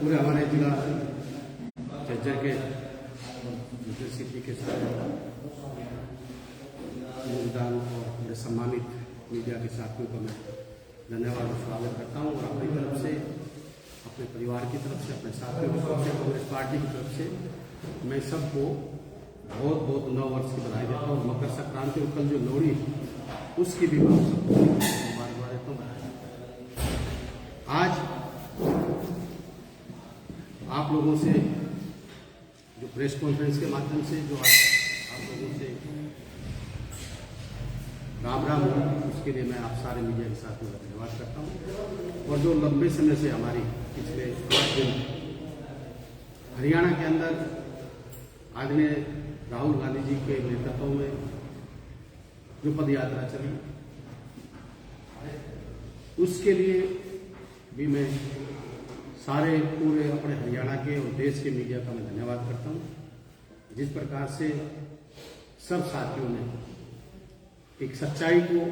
पूरे हमारे जिला झज्जर के सिटी के साथ योगदान और मेरे सम्मानित मीडिया के साथियों का मैं धन्यवाद और स्वागत करता हूँ। और अपनी तरफ से, अपने परिवार की तरफ से, अपने साथियों की तरफ से, कांग्रेस पार्टी की तरफ से मैं सबको बहुत बहुत नव वर्ष की बधाई देता हूँ। मकर संक्रांति और कल जो लोहड़ी उसकी भी मैं सबको मुबारकबाद देता हूँ। आज आप लोगों से जो प्रेस कॉन्फ्रेंस के माध्यम से जो आज आप लोगों से राम राम हो, उसके लिए मैं आप सारे मीडिया के साथ में धन्यवाद करता हूँ। और जो लंबे समय से हमारी पिछले 8 दिन हरियाणा के अंदर आदरणीय राहुल गांधी जी के नेतृत्व में जो पद यात्रा चली, उसके लिए भी मैं सारे पूरे अपने हरियाणा के और देश के मीडिया का मैं धन्यवाद करता हूं। जिस प्रकार से सब साथियों ने एक सच्चाई को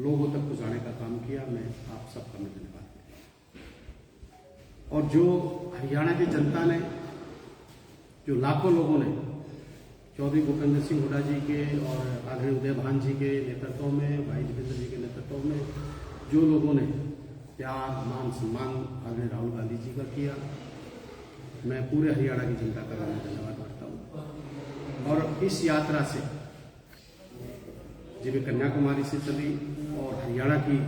लोगों तक पहुंचाने का काम किया, मैं आप सबका मैं धन्यवाद करता हूं। और जो हरियाणा की जनता ने, जो लाखों लोगों ने चौधरी भूपेंद्र सिंह हुड्डा जी के और आदरणीय उदय भान जी के नेतृत्व में, भाई जितेंद्र जी के नेतृत्व में जो लोगों ने प्यार, मान, सम्मान आदरणीय राहुल गांधी जी का किया, मैं पूरे हरियाणा की जनता का मैं धन्यवाद करता हूँ। और इस यात्रा से जब कन्याकुमारी से चली और हरियाणा की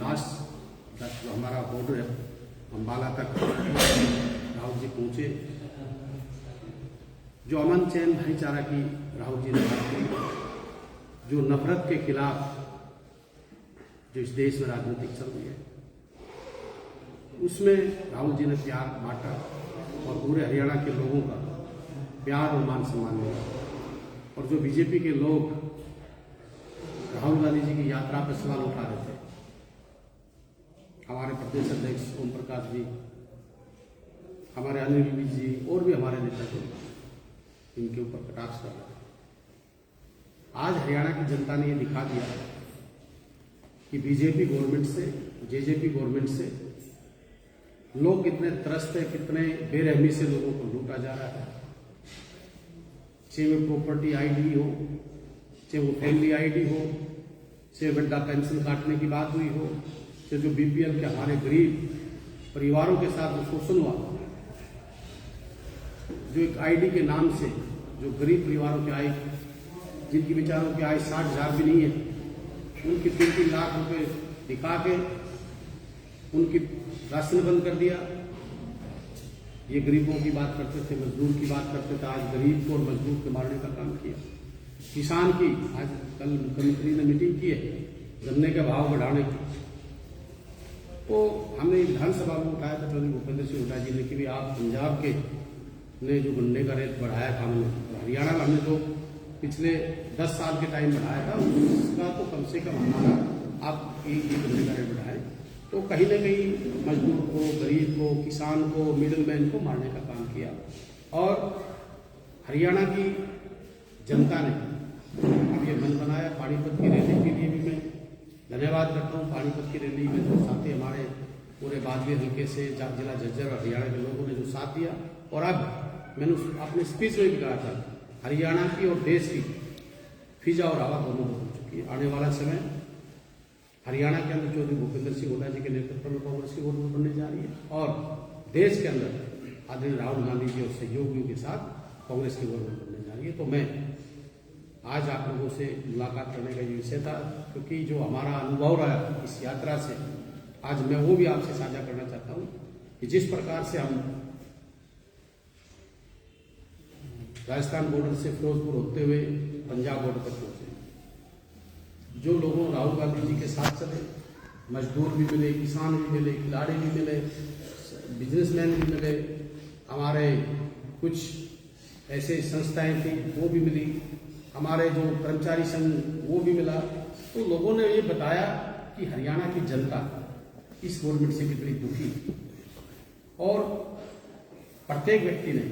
लास्ट तक जो हमारा बॉर्डर है अम्बाला तक राहुल जी पहुंचे, जो अमन चैन भाईचारा की राहुल जी ने बात की, जो नफरत के खिलाफ जो इस देश में राजनीतिक चल रही है, उसमें राहुल जी ने प्यार बांटा और पूरे हरियाणा के लोगों का प्यार और मान सम्मान मिला। और जो बीजेपी के लोग राहुल गांधी जी की यात्रा पर सवाल उठा रहे थे, हमारे प्रदेश अध्यक्ष ओम प्रकाश जी, हमारे अनिल जी और भी हमारे नेता जो इनके ऊपर कटाक्ष कर रहे थे, आज हरियाणा की जनता ने ये दिखा दिया कि बीजेपी गवर्नमेंट से, जेजेपी गवर्नमेंट से लोग कितने त्रस्त है, कितने बेरहमी से लोगों को लूटा जा रहा है। चाहे वो प्रॉपर्टी आईडी हो, चाहे वो फैमिली आईडी हो, चाहे वृद्धा पेंशन काटने की बात हुई हो, चाहे जो बीपीएल के हमारे गरीब परिवारों के साथ जो शोषण हुआ, जो एक आईडी के नाम से जो गरीब परिवारों की आय, जिनकी बेचारों की आय 60,000 भी नहीं है, उनके 3-3 लाख रुपए दिखा के उनकी राशन बंद कर दिया। ये गरीबों की बात करते थे, मजदूर की बात करते थे, आज गरीब को और मजदूर को मारने का काम किया। किसान की आज कल मुख्यमंत्री ने मीटिंग की है गन्ने के भाव बढ़ाने की, तो हमने विधानसभा में उठाया था चौधरी भूपेंद्र सिंह हुड्डा जी ने कि आप पंजाब के ने जो गन्ने का रेट बढ़ाया था, हमने हरियाणा में हमने जो पिछले 10 साल के टाइम बढ़ाया था, उसका तो कम से कम हमारा आप एक गन्ने का रेट बढ़ाए, तो कहीं ना कहीं मजदूर को, गरीब को, किसान को, मिडिल मैन को मारने का काम किया। और हरियाणा की जनता ने अब ये मन बनाया। पानीपत की रैली के लिए भी मैं धन्यवाद करता हूँ। पानीपत की रैली में जो साथी हमारे पूरे बादली हल्के से जिला झज्जर और हरियाणा के लोगों ने जो साथ दिया, और अब मैंने अपने स्पीच में भी कहा था, हरियाणा की और देश की फिजा और हवा दोनों हो चुकी है। आने वाला समय हरियाणा के अंदर चौधरी भूपेंद्र सिंह हुड्डा जी के नेतृत्व में कांग्रेस की गवर्नमेंट बनने जा रही है, और देश के अंदर आदरणीय राहुल गांधी जी और सहयोगियों के साथ कांग्रेस की गवर्नमेंट बनने जा रही है। तो मैं आज आप लोगों से मुलाकात करने का ये विषय था, क्योंकि जो हमारा अनुभव रहा इस यात्रा से, आज मैं वो भी आपसे साझा करना चाहता हूँ कि जिस प्रकार से हम राजस्थान बॉर्डर से फिरोजपुर होते हुए पंजाब बॉर्डर तक पहुंचे, जो लोगों राहुल गांधी जी के साथ चले, मजदूर भी मिले, किसान भी मिले, खिलाड़ी भी मिले, बिजनेसमैन भी मिले, हमारे कुछ ऐसे संस्थाएं थी वो भी मिली, हमारे जो कर्मचारी संघ वो भी मिला। तो लोगों ने ये बताया कि हरियाणा की जनता इस गवर्नमेंट से कितनी दुखी, और प्रत्येक व्यक्ति ने,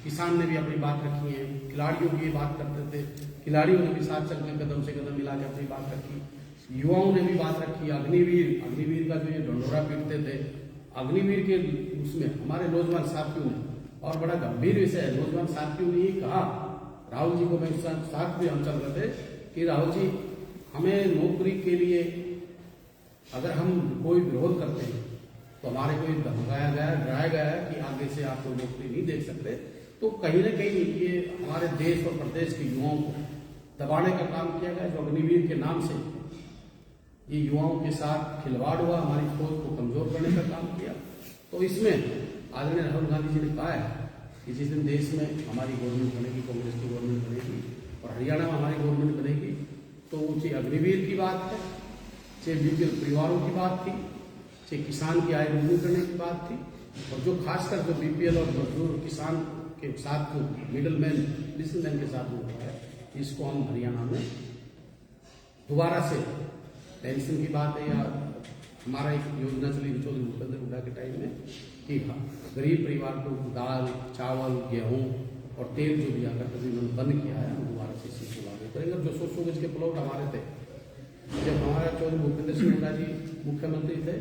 किसान ने भी अपनी बात रखी है, खिलाड़ियों की ये बात करते थे, खिलाड़ियों ने भी साथ चलकर कदम से कदम मिला के अपनी बात रखी, युवाओं ने भी बात रखी, अग्निवीर का जो ये ढंढोरा पीटते थे, अग्निवीर के उसमें हमारे नौजवान साथियों ने, और बड़ा गंभीर विषय है, नौजवान साथियों ने ये कहा राहुल जी को, मैं साथ भी हम चल रहे थे कि राहुल जी हमें नौकरी के लिए अगर हम कोई विरोध करते हैं तो हमारे को धमकाया गया, डराया गया है कि आगे से आप कोई नौकरी नहीं देख सकते। तो कहीं ना कहीं ये हमारे देश और प्रदेश के युवाओं को दबाने का काम किया गया, जो अग्निवीर के नाम से ये युवाओं के साथ खिलवाड़ हुआ, हमारी फौज को कमजोर करने का काम किया। तो इसमें आदरणीय राहुल गांधी जी ने कहा है कि जिस दिन देश में हमारी गवर्नमेंट बनेगी, कांग्रेस की गवर्नमेंट बनेगी और हरियाणा में हमारी गवर्नमेंट बनेगी, तो चाहे अग्निवीर की बात है, चाहे बीपीएल परिवारों की बात थी, चाहे किसान की आय दोगुनी करने की बात थी, और जो खासकर जो बीपीएल और मजदूर किसान के साथ जो मिडिल मैन के साथ जो हुआ है, इसको हम हरियाणा में दोबारा से पेंशन की बात है, या हमारा एक योजना चली चौधरी भूपेंद्र हुड्डा के टाइम में कि गरीब परिवार को दाल, चावल, गेहूं और तेल जो दिया करते थे, उन्होंने बंद किया है, हम दोबारा से इसी को लागू करेंगे। जो 100 गज के प्लॉट हमारे थे, जब हमारा चौधरी भूपेंद्र सिंह हुड्डा जी मुख्यमंत्री थे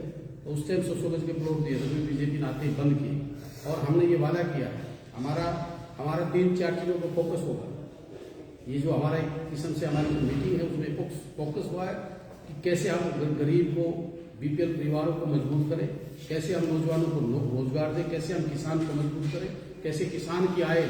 तो उस टाइम 100 गज के प्लॉट दिए थे, बीजेपी ने आते ही बंद किए। और हमने ये वादा किया हमारा 3-4 चीजों पर फोकस होगा। ये जो हमारा एक किस्म से हमारी जो मीटिंग है उसमें फोकस हुआ है कि कैसे हम गरीब को, बीपीएल परिवारों को मजबूत करें, कैसे हम नौजवानों को रोजगार दें, कैसे हम किसान को मजबूत करें, कैसे किसान की आय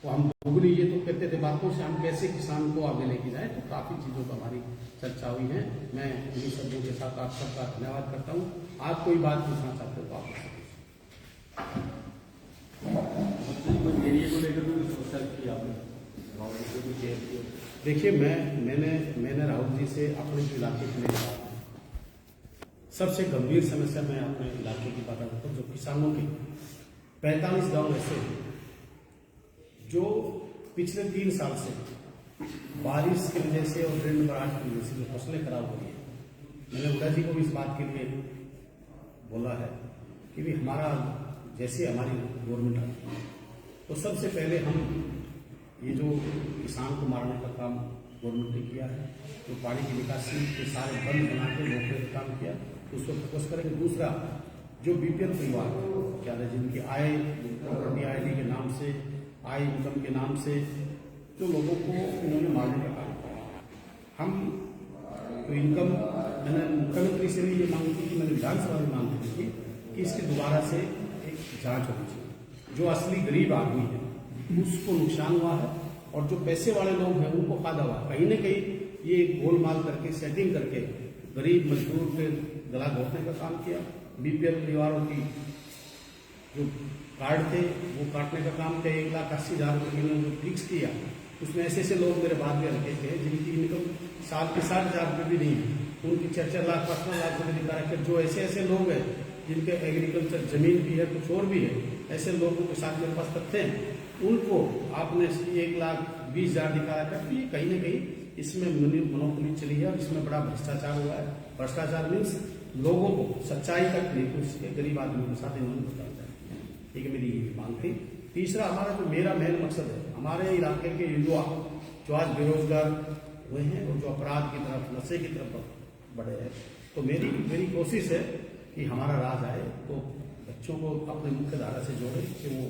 को हम दोगुनी, ये तो कहते थे बातों से, हम कैसे किसान को आगे लेके जाए। तो काफी चीजों पर हमारी चर्चा हुई है। मैं इन शब्दों के साथ आप सबका धन्यवाद करता हूँ। आप कोई बात पूछना चाहते हो तो आप देखिए, मैंने राहुल जी से अपने जो इलाके के लिए कहा, सबसे गंभीर समस्या मैं अपने इलाके की बात करता हूँ। जो किसानों के 45 गांव ऐसे हैं जो पिछले 3 साल से बारिश की वजह से और ऋण बराज की वजह से जो फसलें खराब हो रही है, मैंने हुड्डा जी को भी इस बात के लिए बोला है कि भी हमारा जैसे हमारी गवर्नमेंट आई तो सबसे पहले हम ये जो किसान को मारने का काम गवर्नमेंट ने किया है, तो पानी की निकासी के सारे बंद बना के रोकने का काम किया, तो उसको फोकस करेंगे। दूसरा, जो बीपीएल परिवार क्या है, जिनकी आय प्रॉपर्टी आईडी के नाम से, आय इनकम के नाम से जो लोगों को उन्होंने मारने का काम किया, हम तो इनकम, मैंने मुख्यमंत्री से भी ये मांग की कि मैंने विधानसभा में मांग की थी कि इसकी दोबारा से एक जांच होनी चाहिए। जो असली गरीब आदमी है उसको नुकसान हुआ है, और जो पैसे वाले लोग हैं उनको फायदा हुआ। कहीं न कहीं ये गोलमाल करके, सेटिंग करके गरीब मजदूर पे गला घोटने का काम किया। बीपीएल परिवारों की जो कार्ड थे वो काटने का काम किया। 1,80,000 रुपये जो फिक्स किया, उसमें ऐसे ऐसे लोग मेरे बाद में रखे थे जिनकी इनकम साल के 60,000 रुपये भी नहीं है, उनकी 4-4 लाख 5 लाख रुपये दिखा रखे। जो ऐसे ऐसे लोग हैं जिनके एग्रीकल्चर जमीन भी है, कुछ और भी है, ऐसे लोगों के साथ मेरे पास तथ्य हैं, उनको आपने 1,20,000 दिखा रखा। तो ये कहीं न कहीं इसमें मोनोपोली चली है और इसमें बड़ा भ्रष्टाचार हुआ है। भ्रष्टाचार मीन्स लोगों को सच्चाई तक नहीं पूछ के गरीब आदमी के साथ इन्होंने बताया। ठीक है, मेरी ये मांग थी। तीसरा, हमारा जो मेरा मेन मकसद है, हमारे इलाके के युवा जो आज बेरोजगार हुए हैं और जो अपराध की तरफ, नशे की तरफ बढ़े हैं, तो मेरी कोशिश है कि हमारा राज आए तो बच्चों को अपने मुख्य धारा से जोड़े, चाहे वो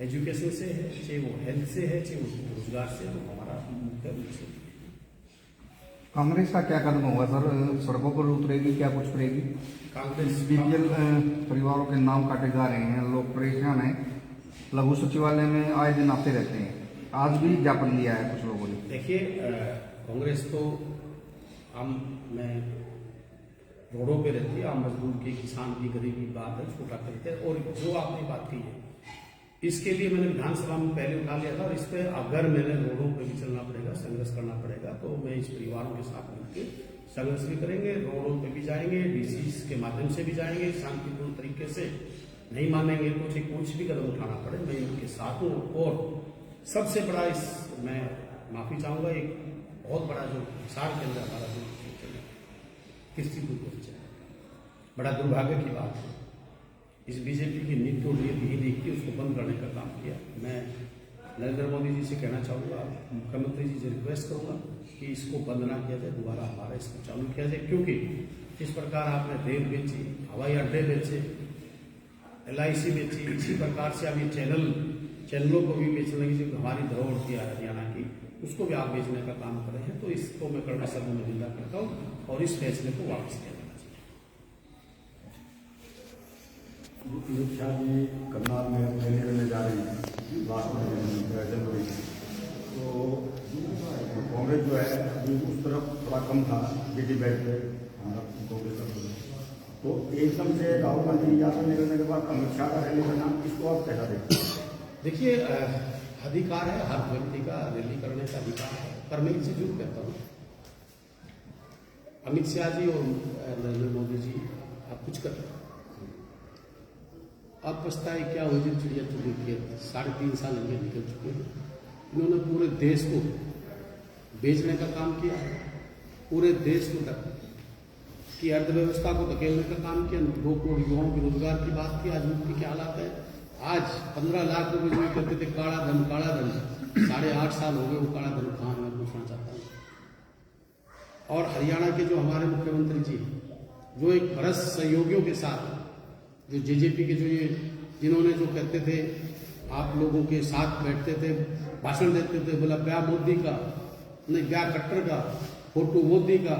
एजुकेशन से है, चाहे वो हेल्थ से है, चाहे वो रोजगार से, तो हमारा मुख्य रूप से। कांग्रेस का क्या कदम होगा सर? सड़कों पर उतरेगी, क्या कुछ करेगी? कांग्रेस बीपीएल परिवारों के नाम काटे जा रहे हैं, लोग परेशान हैं, लघु सचिवालय में आए दिन आते रहते हैं, आज भी ज्ञापन दिया है कुछ लोगों ने। देखिए, कांग्रेस तो मैं रोडों पे रहती है, आम मजदूर की, किसान की, गरीब की बात है, छोटा करते हैं। और जो आपने बात की है, इसके लिए मैंने विधानसभा में पहले उठा लिया था, और इस पर अगर मैंने रोडों पे भी चलना पड़ेगा, संघर्ष करना पड़ेगा, तो मैं इस परिवारों के साथ मिलकर संघर्ष भी करेंगे, रोडों पे भी जाएंगे, डीसी के माध्यम से भी जाएंगे, शांतिपूर्ण तरीके से। नहीं मानेंगे तो कुछ भी कदम उठाना पड़े, मैं इनके साथ हूँ। और सबसे बड़ा मैं माफी चाहूंगा, एक बहुत बड़ा जो हिसार के अंदर हमारा जो कृषि है, बड़ा दुर्भाग्य की बात है, इस बीजेपी की नीति और नीति ही नहीं की, उसको बंद करने का काम किया। मैं नरेंद्र मोदी जी से कहना चाहूँगा, मुख्यमंत्री जी से रिक्वेस्ट करूँगा कि इसको बंद ना किया जाए, दोबारा हमारा इसको चालू किया जाए, क्योंकि किस प्रकार आपने रेल बेची, हवाई अड्डे बेचे, LIC बेची, इसी प्रकार से अभी चैनलों को भी बेचने की जो हमारी धरोहर थी हरियाणा की, उसको भी आप बेचने का काम कर रहे हैं। तो इसको मैं कड़वे शब्दों में निंदा करता हूँ और इस फैसले को वापस किया जाना चाहिए। अमित शाह जी करनाल में रैली करने जा रही हैं लास्ट में जनवरी में, तो कांग्रेस जो है अभी उस तरफ थोड़ा कम था GT बैठ पे हमारा कांग्रेस का, तो एकदम से राहुल गांधी यात्रा निकलने के बाद अमित शाह का रैली करना, इसको आप कैसा देखते हैं? देखिए, अधिकार है हर व्यक्ति का, रैली करने का अधिकार है, पर मैं इनसे जरूर कहता हूँ अमित शाह जी और नरेंद्र मोदी जी आप कुछ कर, अब पछताए क्या हो जो चिड़िया चुगी खेत, 3.5 साल इनके निकल चुके हैं। इन्होंने पूरे देश को बेचने का काम किया है, पूरे देश को की अर्थव्यवस्था को धकेलने का काम किया। 2 करोड़ युवाओं के रोजगार की बात की, आज उनकी क्या हालात है। आज 15 लाख रुपए जो करते थे काला धन 8.5 साल हो गए वो काला धन कहाँ मैं पूछना चाहता हूँ। और हरियाणा के जो हमारे मुख्यमंत्री जी जो एक भ्रष्ट सहयोगियों के साथ जो JJP के जो ये जिन्होंने जो कहते थे आप लोगों के साथ बैठते थे, भाषण देते थे, बोला ब्याह मोदी का नहीं, ब्याह खट्टर का, फोटो मोदी का।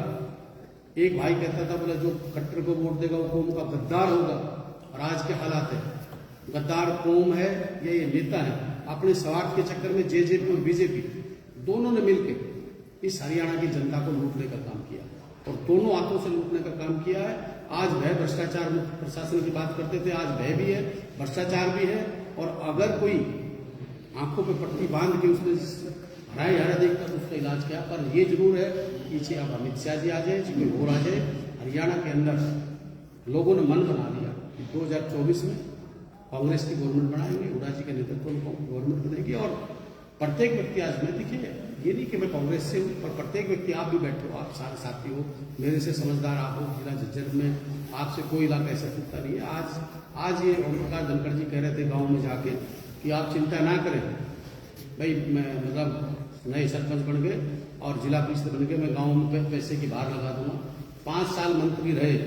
एक भाई कहता था बोला जो खट्टर को वोट देगा वो कौम का गद्दार होगा। और आज के हालात है, गद्दार कौम है या ये नेता है, अपने स्वार्थ के चक्कर में JJP और BJP दोनों ने मिलकर इस हरियाणा की जनता को लूटने का काम किया और दोनों हाथों से लूटने का काम किया है। आज भय भ्रष्टाचार मुक्त प्रशासन की बात करते थे, आज भय भी है, भ्रष्टाचार भी है। और अगर कोई आंखों पे पट्टी बांध के उसने हराया हरा देखकर उसका इलाज किया, पर ये जरूर है पीछे अब अमित शाह जी आ जाए, कोई और आ जाए। हरियाणा के अंदर लोगों ने मन बना लिया कि 2024 में कांग्रेस की गवर्नमेंट बनाएंगे, हुड्डा जी के नेतृत्व में गवर्नमेंट बनेगी। और प्रत्येक व्यक्ति आज मैं देखिए ये नहीं कि मैं कांग्रेस से हूँ, पर प्रत्येक व्यक्ति आप भी बैठे हो, आप सारे साथी हो, मेरे से समझदार आप हो। जिला झज्जर में आपसे कोई इलाका ऐसा टूटता नहीं है। आज ये ओम प्रकाश धनखड़ जी कह रहे थे गाँव में जाके कि आप चिंता ना करें भाई, मैं मतलब नए सरपंच बन गए और जिला परिषद बन गए, मैं गाँव में पैसे की बाहर लगा दूंगा। 5 साल मंत्री रहे,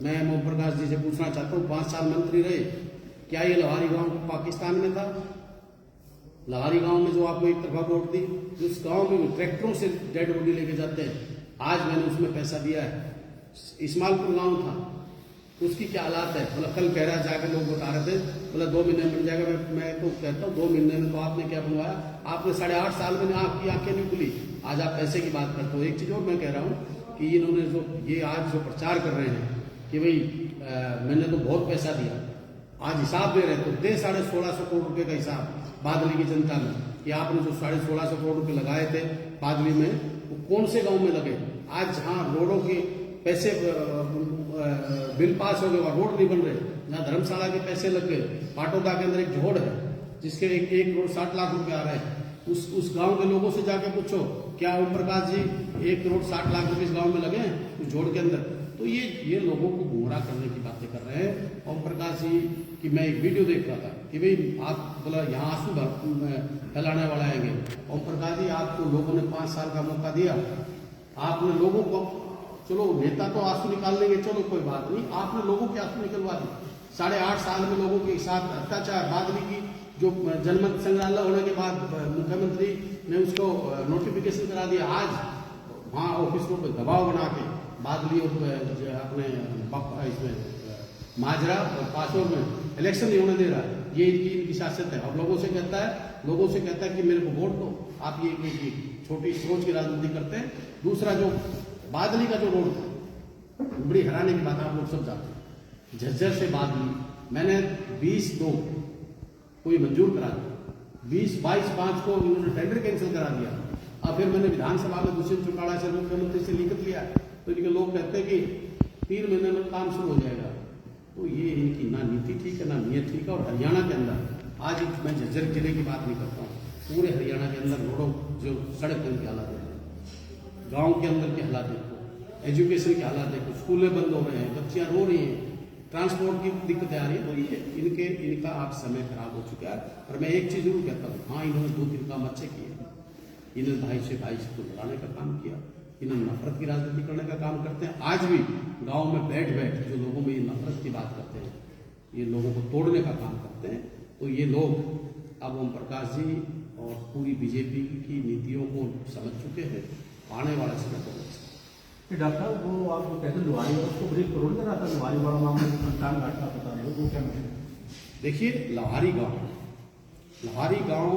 मैं ओम प्रकाश जी से पूछना चाहता हूँ 5 साल मंत्री रहे, क्या ये लवारी गांव पाकिस्तान में था? लवारी गांव में जो आपको एक तरफा वोट दी, उस गांव में ट्रैक्टरों से डेड बॉडी लेके जाते हैं, आज मैंने उसमें पैसा दिया है। इस्माइलपुर गांव था, उसकी क्या हालात है? मतलब कल कह रहा जाके लोग बता रहे थे, मतलब 2 महीने में बन जाएगा। मैं तो कहता हूँ 2 महीने में तो आपने क्या बनवाया? आपने 8.5 साल में आपकी आंखें नहीं खुली, आज आप पैसे की बात करते हो। एक चीज और मैं कह रहा हूँ कि इन्होंने जो ये आज जो प्रचार कर रहे हैं कि भाई मैंने तो बहुत पैसा दिया, आज हिसाब दे रहे तो दे 1650 करोड़ रुपए का हिसाब बादली की जनता में कि आपने जो 1650 करोड़ रुपए लगाए थे बादली में, वो कौन से गांव में लगे? आज जहां रोडों के पैसे बिल पास हो गए वहां रोड नहीं बन रहे, जहां धर्मशाला के पैसे लग गए। पाटोदा के अंदर एक जोड़ है जिसके 1 करोड़ 60 लाख रुपए आ रहे हैं, उस गांव के लोगों से जाके पूछो क्या ओम प्रकाश जी 1 करोड़ 60 लाख रुपए इस गांव में लगे हैं उस जोड़ के अंदर? तो ये लोगों को गुमराह करने की बातें कर रहे हैं। ओम प्रकाश जी की मैं एक वीडियो देख रहा था कि भाई आप बोला यहाँ आंसू फैलाने वाला आएंगे। ओम प्रकाश जी आपको लोगों ने 5 साल का मौका दिया, आपने लोगों को, चलो नेता तो आंसू निकाल लेंगे, चलो कोई बात नहीं, आपने लोगों के आंसू निकलवा दिए। 8.5 साल में लोगों के साथ अत्याचार, बादली की जो जनमत संग्रहालय होने के बाद मुख्यमंत्री ने उसको नोटिफिकेशन करा दिया। आज वहाँ ऑफिसों पर दबाव बना के बादली और अपने इसमें माजरा और पासोर में इलेक्शन नहीं होने दे रहा है, ये इनकी सियासत है। और लोगों से कहता है कि मेरे को वोट दो। आप ये छोटी सोच की राजनीति करते हैं। दूसरा जो बादली का जो रोड था, बड़ी हैरानी की बात, आप लोग सब जानते हैं, झज्जर से बादली मैंने 20/2 को मंजूर करा दिया, 20/22/5 को इन्होंने टेंडर कैंसिल करा दिया। अब फिर मैंने विधानसभा में दुष्यंत चौटाला से मुख्यमंत्री से लिखित लिया, तो इनके लोग कहते हैं कि 3 महीने में काम शुरू हो जाएगा। तो ये इनकी ना नीति ठीक है ना नीयत ठीक है। और हरियाणा के अंदर आज मैं झज्जर जिले की बात नहीं करता हूँ, पूरे हरियाणा के अंदर रोडों जो सड़क के हालात देखो, गाँव के अंदर के हालात देखो, एजुकेशन के हालात देखो, स्कूलें बंद हो रहे हैं, बच्चियां रो रही हैं, ट्रांसपोर्ट की दिक्कतें आ रही है। तो ये इनका आप समय खराब हो चुका है। और मैं एक चीज जरूर कहता हूँ, हाँ इन्होंने 2-3 काम अच्छे किए, इन्होंने भाई से को लड़ाने का काम किया, इन्होंने नफरत की राजनीति करने का काम करते हैं। आज भी गांव में बैठ बैठ जो लोगों में ये नफरत की बात करते हैं, ये लोगों को तोड़ने का काम करते हैं। तो ये लोग अब ओम प्रकाश जी और पूरी बीजेपी की नीतियों को समझ चुके हैं। आने वाला समय तो डॉक्टर साहब वो आप कहते लुहारी वाला उसको ब्रीफ करोड़ दे रहा था, लुहारी वाला मामले में संतान घाट का बता रहे हो, वो क्या मतलब? देखिए, लोहारी गांव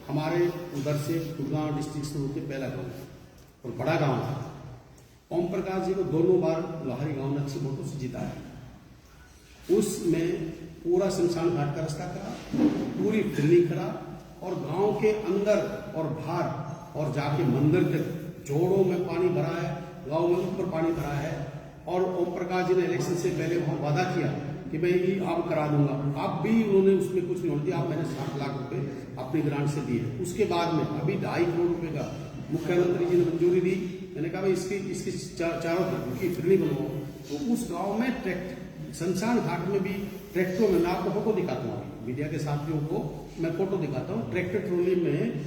हमारे उधर से गुड़गांव डिस्ट्रिक्ट से होकर पहला गांव और बड़ा गांव था। ओम प्रकाश जी को दोनों बार लोहारी गांव ने अच्छी वोटों से जीता है। उसमें पूरा शमशान घाट का रास्ता करा, पूरी फिरनी करा और गांव के अंदर और बाहर और जाके मंदिर तक जोड़ों में पानी भरा है, गांव में ऊपर पानी भरा है। और ओम प्रकाश जी ने इलेक्शन से पहले वहां वादा किया कि मैं ये आप करा दूंगा। अब भी उन्होंने उसमें कुछ नहीं होती। आप मैंने 60 लाख रुपए अपनी ग्रांट से दिए। उसके बाद में अभी 2.5 करोड़ रुपए का मुख्यमंत्री जी ने मंजूरी दी। मैंने कहा भाई इसकी चारों तरफ की फिरनी बनवाओ। तो उस गांव में शमशान घाट में भी ट्रैक्टरों में, मैं आपको फोटो दिखाता हूँ, मीडिया के साथियों को मैं फोटो दिखाता हूँ, ट्रैक्टर ट्रॉली में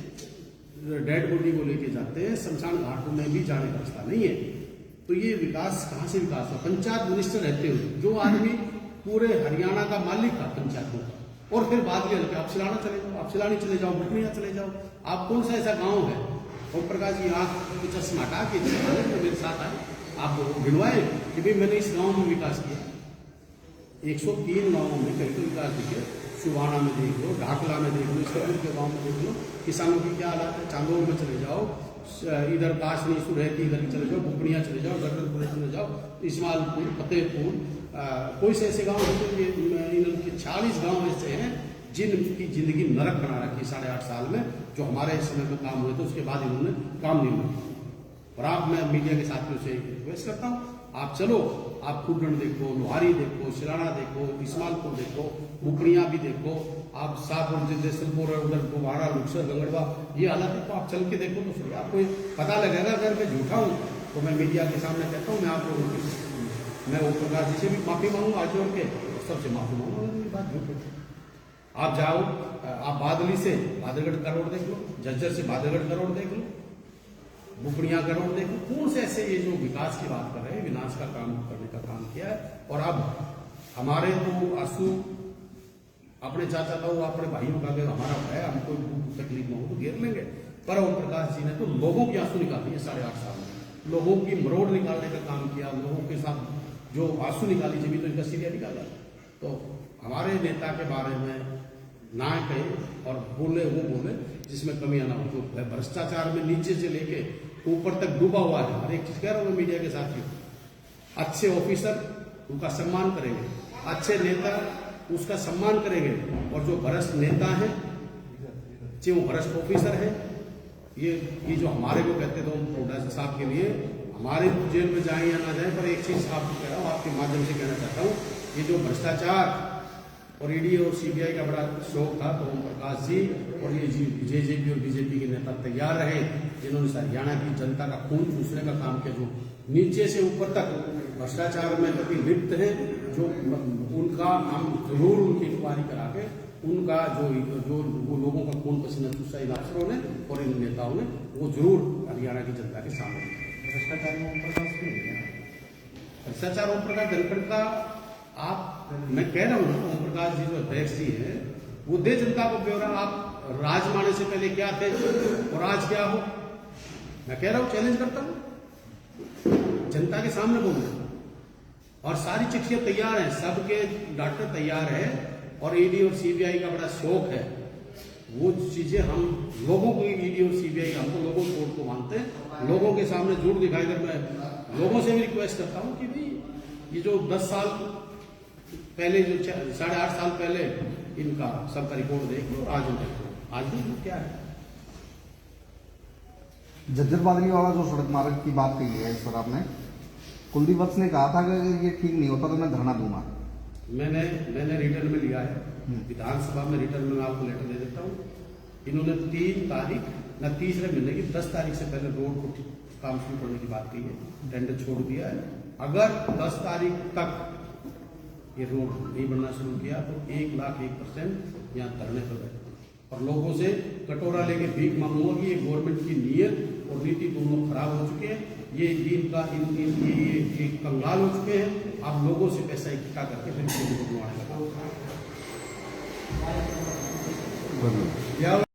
डेड बॉडी को लेके जाते हैं। शमशान घाट में भी जाने का रास्ता नहीं है। तो ये विकास कहाँ से विकास हुआ? पंचायत मिनिस्टर रहते हुए जो आदमी पूरे हरियाणा का मालिक था पंचायतों का, और फिर बाद में आप सिलाना चले जाओ, आप सिलानी चले जाओ, बुकनिया चले जाओ। आप कौन सा ऐसा गांव है? ओम प्रकाश जी आंख को चश्मा हटा के मेरे साथ आए, आप गिनवाए कि भाई मैंने इस गांव में विकास किया। 103 गांवों में कहीं तो विकास दिखे। सुबाना में देख लो, ढाकला में देख लो, इसके के गाँव में देख लो, किसानों की क्या हालात है। चांदोल में चले जाओ, इधर काशनी सुरैती इधर चले जाओ, बुकनिया चले जाओ, गढ़पुर चले जाओ, इस्माइलपुर, फतेहपुर, कोई से ऐसे गाँव होते हैं। इनके 40 गाँव ऐसे हैं जिनकी जिंदगी नरक बना रखी 8.5 साल में। जो हमारे समय में काम हुए थे उसके बाद इन्होंने काम नहीं हुआ। और आप, मैं मीडिया के साथियों से रिक्वेस्ट करता हूँ, आप चलो, आप खुडन देखो, लोहारी देखो, सिलाना देखो, इस्माइलपुर देखो, बुकनिया भी देखो, आप शाहपुर जैसलपुर, उधर दोबारा लुक्सर गंगड़वा, ये हालत है। तो आप चल के देखो तो फिर आपको पता लगेगा। अगर मैं झूठा हूँ तो मैं मीडिया के सामने कहता हूँ, मैं आप लोगों की, मैं ओम प्रकाश जी से भी माफी मांगूंगा, आज जोड़ के सबसे माफी मांगूंगा। मेरी बात झूठ है। आप जाओ, आप बादली से बादलगढ़ का रोड देख लो, झज्जर से बादलगढ़ का रोड देख लो, बुकनिया का रोड देख लो। कौन से ऐसे ये जो विकास की बात कर रहे हैं, विनाश का काम करने का काम किया है। और अब हमारे तो आंसू अपने चाचा का, वो अपने भाइयों का, अगर हमारा है, हमको तकलीफ में हो तो घेर लेंगे। पर ओम प्रकाश जी ने तो लोगों की आंसू निकाली है 8.5 साल में, लोगों की मरोड़ निकालने का काम किया। लोगों के साथ जो आंसू निकाली जब तो इनका सीरिया निकाला। तो हमारे नेता के बारे में ना कहे और बोले वो बोले जिसमें कमियां ना हो। तो भ्रष्टाचार में नीचे से लेके ऊपर तक डूबा हुआ है। हर एक चीज कह रहा हूँ मीडिया के साथियों, अच्छे ऑफिसर उनका सम्मान करेंगे, अच्छे नेता उसका सम्मान करेंगे। और जो भ्रष्ट नेता है, चाहे वो भ्रष्ट ऑफिसर है, ये जो हमारे को कहते थे ओम साहब के लिए, हमारे जेल में जाए या ना जाए, पर एक चीज आपको कह रहा हूँ, आपके माध्यम से कहना चाहता हूँ, ये जो भ्रष्टाचार और ईडी और सीबीआई का बड़ा शौक था, तो ओम प्रकाश जी और ये जेजेपी और बीजेपी के नेता तैयार रहे, जिन्होंने हरियाणा की जनता का खून चूसने का काम किया। जो नीचे से ऊपर तक भ्रष्टाचार में कभी लिप्त है, जो उनका हम जरूर उनकी इंक्वायरी करा के उनका जो वो लोगों का खून पसीना चूसा इन अफसरों ने और इन नेताओं ने, वो जरूर हरियाणा की जनता के सामने। भ्रष्टाचार में ओम प्रकाश क्यों है? भ्रष्टाचार ओम प्रकाश जनपद का, आप, मैं कह रहा हूँ ओम प्रकाश जी जो अध्यक्ष जी है, वो दे जनता को ब्यौरा। आप राज माने से पहले क्या थे और आज क्या हो? मैं कह रहा हूँ, चैलेंज करता हूँ, जनता के सामने बोलूं। और सारी चिट्ठियां तैयार हैं, सबके डॉक्टर तैयार है। और ईडी और सीबीआई का बड़ा शौक है, वो चीजें हम लोगों को, ईडी और सीबीआई हम तो लोगों कोर्ट को मानते हैं, लोगों के सामने जरूर दिखाई दे। मैं लोगों से भी रिक्वेस्ट करता हूँ कि भाई ये जो 10 साल पहले, जो 8.5 साल पहले इनका सबका रिपोर्ट देख लो, आज देख लो, आज भी क्या है। झज्जर बादली वाला जो सड़क मार्ग की बात कही है इस पर आपने, कुलदीप वत्स ने कहा था कि ये ठीक नहीं होता तो मैं धरना दूंगा। मैंने रिटर्न में लिया है, विधानसभा में रिटर्न में आपको लेटर दे देता हूँ। इन्होंने 3 तारीख न तीसरे महीने की 10 तारीख से पहले रोड को काम शुरू करने की बात की है, टेंडर छोड़ दिया है। अगर 10 तारीख तक ये रोड नहीं बनना शुरू किया तो 1,01% यहाँ धरने पर बैठे। और लोगों से कटोरा लेके भीख मांगूंगा कि ये गवर्नमेंट की नीयत और नीति दोनों खराब हो चुके हैं। ये दिन का ये कंगाल हो चुके हैं। आप लोगों से पैसा इकट्ठा करके फिर बनवाने लगा।